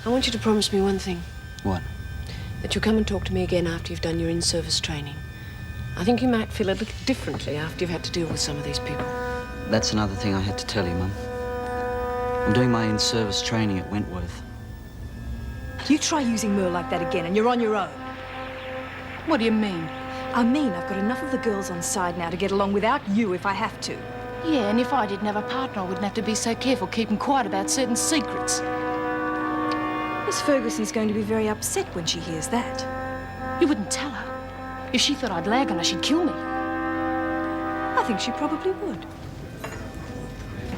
I want you to promise me one thing. What? That you'll come and talk to me again after you've done your in-service training. I think you might feel a little differently after you've had to deal with some of these people. That's another thing I had to tell you, Mum. I'm doing my in-service training at Wentworth. You try using Merle like that again and you're on your own. What do you mean? I mean, I've got enough of the girls on side now to get along without you if I have to. Yeah, and if I didn't have a partner, I wouldn't have to be so careful keeping quiet about certain secrets. Miss Ferguson's going to be very upset when she hears that. You wouldn't tell her. If she thought I'd lag on her, she'd kill me. I think she probably would.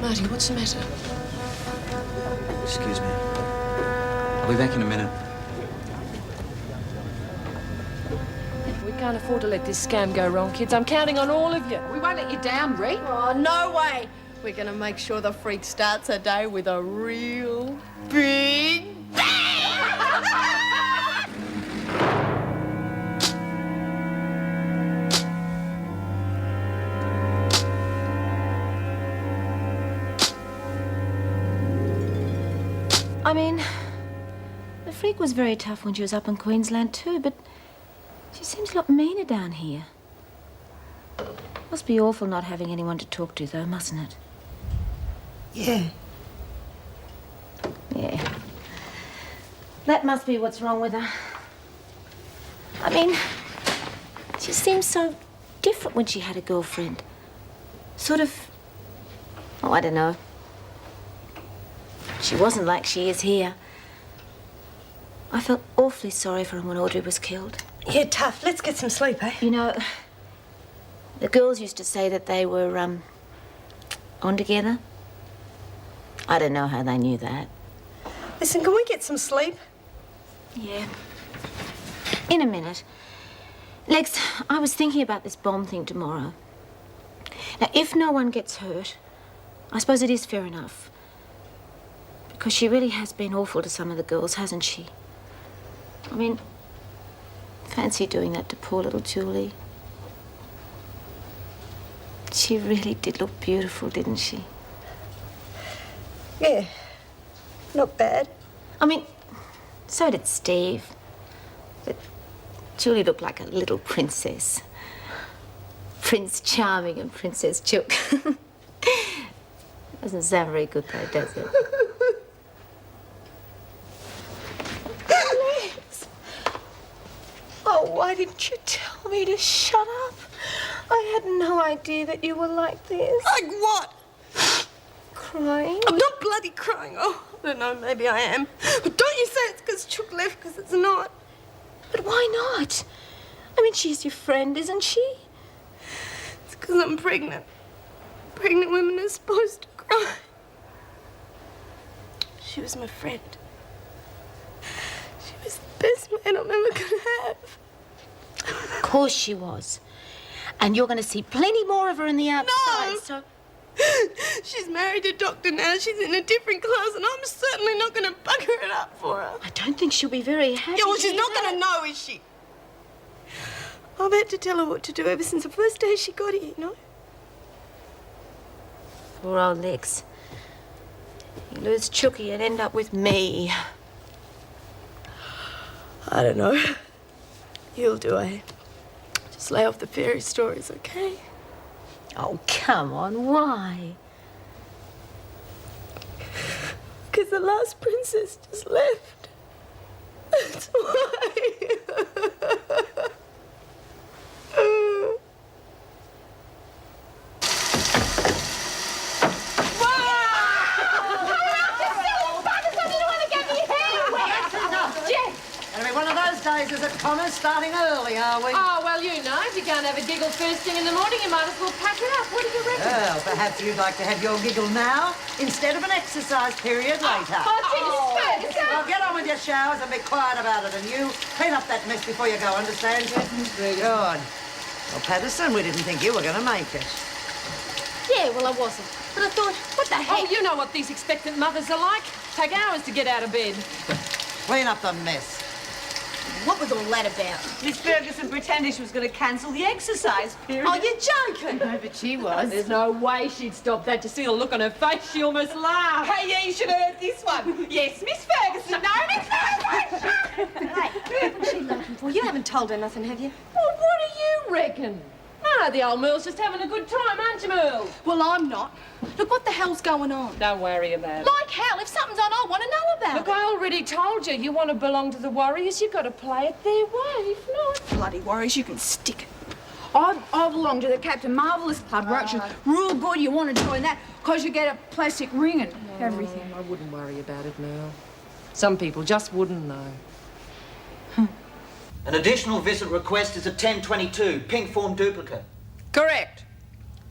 Marty, what's the matter? Excuse me. I'll be back in a minute. We can't afford to let this scam go wrong, kids. I'm counting on all of you. We won't let you down, Ree. Oh, no way. We're going to make sure the freak starts her day with a real big bang! I mean, the freak was very tough when she was up in Queensland too, but she seems a lot meaner down here. Must be awful not having anyone to talk to, though, mustn't it? Yeah. Yeah. That must be what's wrong with her. I mean, she seemed so different when she had a girlfriend. Sort of, oh, I don't know. She wasn't like she is here. I felt awfully sorry for her when Audrey was killed. Yeah, tough. Let's get some sleep, eh? You know, the girls used to say that they were, on together. I don't know how they knew that. Listen, can we get some sleep? Yeah. In a minute. Lex, I was thinking about this bomb thing tomorrow. Now, if no one gets hurt, I suppose it is fair enough. Because she really has been awful to some of the girls, hasn't she? I mean, fancy doing that to poor little Julie. She really did look beautiful, didn't she? Yeah. Not bad. I mean, so did Steve. But Julie looked like a little princess. Prince Charming and Princess Chook. Doesn't sound very good, though, does it? Oh, why didn't you tell me to shut up? I had no idea that you were like this. Like what? Crying? I'm not bloody crying. Oh, I don't know, maybe I am. But don't you say it's because Chook left, because it's not. But why not? I mean, she's your friend, isn't she? It's because I'm pregnant. Pregnant women are supposed to cry. She was my friend. She was the best man I'm ever gonna have. Of course she was. And you're going to see plenty more of her in the outside, No! so... She's married to a doctor now. She's in a different class, and I'm certainly not going to bugger it up for her. I don't think she'll be very happy. Yeah, well, she's not either. going to know, is she? I've had to tell her what to do ever since the first day she got here, you know? Poor old Lex. You lose Chookie and end up with me. I don't know. You'll do, eh? Just lay off the fairy stories, okay? Oh, come on, why? Because the last princess just left. That's why. One of those days is at Connors, starting early, are we? Oh, well, you know, if you can't have a giggle first thing in the morning, you might as well pack it up. What do you reckon? Well, perhaps you'd like to have your giggle now instead of an exercise period later. Well, get on with your showers and be quiet about it, and you clean up that mess before you go, understand? Good. Well, Patterson, we didn't think you were going to make it. Yeah, well, I wasn't. But I thought, what the heck? Oh, you know what these expectant mothers are like. Take hours to get out of bed. Clean up the mess. What was all that about? Miss Ferguson pretended she was going to cancel the exercise period. Oh, you're joking. No, but she was. There's no way she'd stop that. To see the look on her face, she almost laughed. Hey, yeah, you should have heard this one. Yes, Miss Ferguson. No, Miss for? You haven't told her nothing, have you? Well, what do you reckon? Ah, the old Merle's just having a good time, aren't you, Merle? Well, I'm not. Look, what the hell's going on? Don't worry about it. Like hell, if something's on, I want to know about Look, I already told you, you want to belong to the Warriors, you've got to play it their way. If not... Bloody Warriors, you can stick it. I belong to the Captain Marvellous Club, right? Real good, you want to join that, because you get a plastic ring and everything. I wouldn't worry about it, Merle. Some people just wouldn't know. An additional visit request is at 10:22, pink form duplicate. Correct.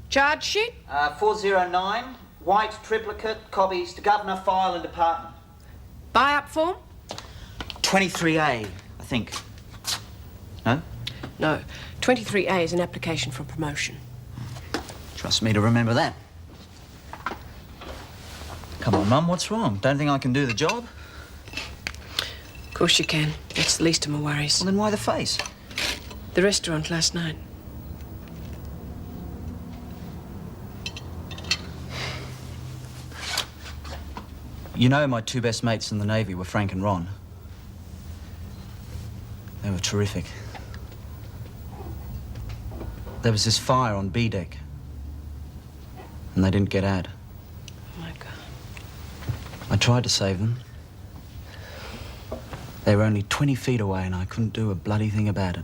Charge sheet? 409, white triplicate, copies to Governor, File and Department. Buy-up form? 23A, I think. No? No. 23A is an application for promotion. Trust me to remember that. Come on, Mum, what's wrong? Don't think I can do the job? Of course you can. That's the least of my worries. Well, then why the face? The restaurant last night. You know my two best mates in the Navy were Frank and Ron. They were terrific. There was this fire on B deck, and they didn't get out. Oh, my God. I tried to save them. They were only 20 feet away, and I couldn't do a bloody thing about it.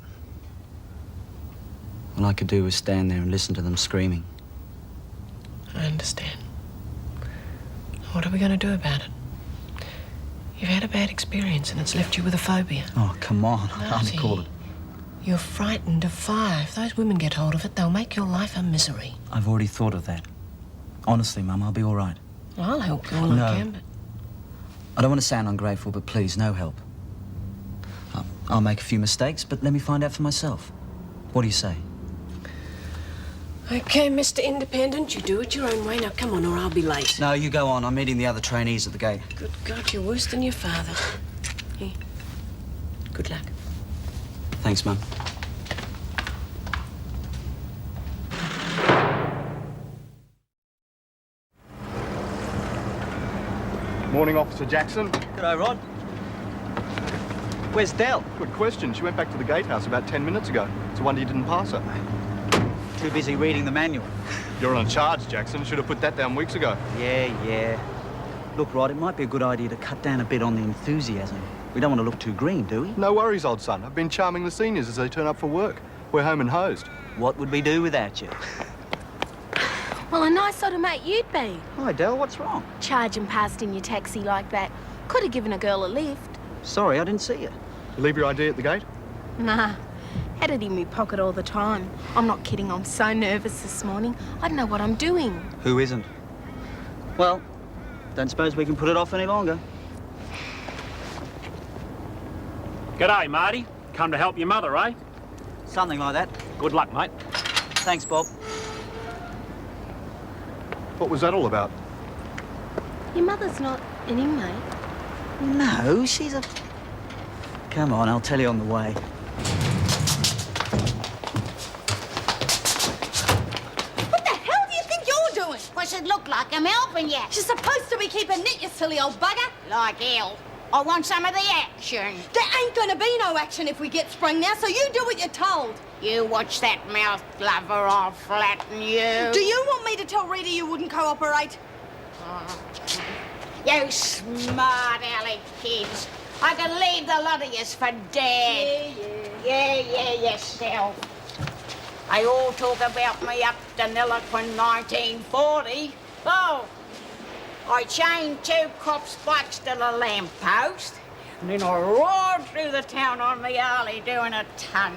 All I could do was stand there and listen to them screaming. I understand. What are we going to do about it? You've had a bad experience, and it's left you with a phobia. Oh, come on. I can't Marty, call it. You're frightened of fire. If those women get hold of it, they'll make your life a misery. I've already thought of that. Honestly, Mum, I'll be all right. Well, I'll help you all No. I can, but... I don't want to sound ungrateful, but please, no help. I'll make a few mistakes, but let me find out for myself. What do you say? OK, Mr. Independent, you do it your own way. Now, come on, or I'll be late. No, you go on. I'm meeting the other trainees at the gate. Good God, you're worse than your father. Here. Good luck. Thanks, Mum. Morning, Officer Jackson. G'day, Rod. Where's Dell? Good question. She went back to the gatehouse about 10 minutes ago. It's a wonder you didn't pass her. Too busy reading the manual. You're on charge, Jackson. Should have put that down weeks ago. Yeah. Look, Rod, it might be a good idea to cut down a bit on the enthusiasm. We don't want to look too green, do we? No worries, old son. I've been charming the seniors as they turn up for work. We're home and hosed. What would we do without you? Well, a nice sort of mate you'd be. Hi, Dell, what's wrong? Charging past in your taxi like that. Could have given a girl a lift. Sorry, I didn't see you. You leave your ID at the gate? Nah. Had it in my pocket all the time. I'm not kidding, I'm so nervous this morning. I don't know what I'm doing. Who isn't? Well, don't suppose we can put it off any longer. G'day, Marty. Come to help your mother, eh? Something like that. Good luck, mate. Thanks, Bob. What was that all about? Your mother's not an inmate. No, she's a... Come on, I'll tell you on the way. What the hell do you think you're doing? What's it look like I'm helping you? She's supposed to be keeping knit, you silly old bugger. Like hell. I want some of the action. There ain't gonna be no action if we get sprung now, so you do what you're told. You watch that mouth, Glover, or I'll flatten you. Do you want me to tell Rita you wouldn't cooperate? You smart aleck kids. I can leave the lot of yous for dead. Yeah, yourself. They all talk about me up to Nilliquin 1940. Oh, I chained 2 cop spikes to the lamppost, and then I roared through the town on me alley doing a ton.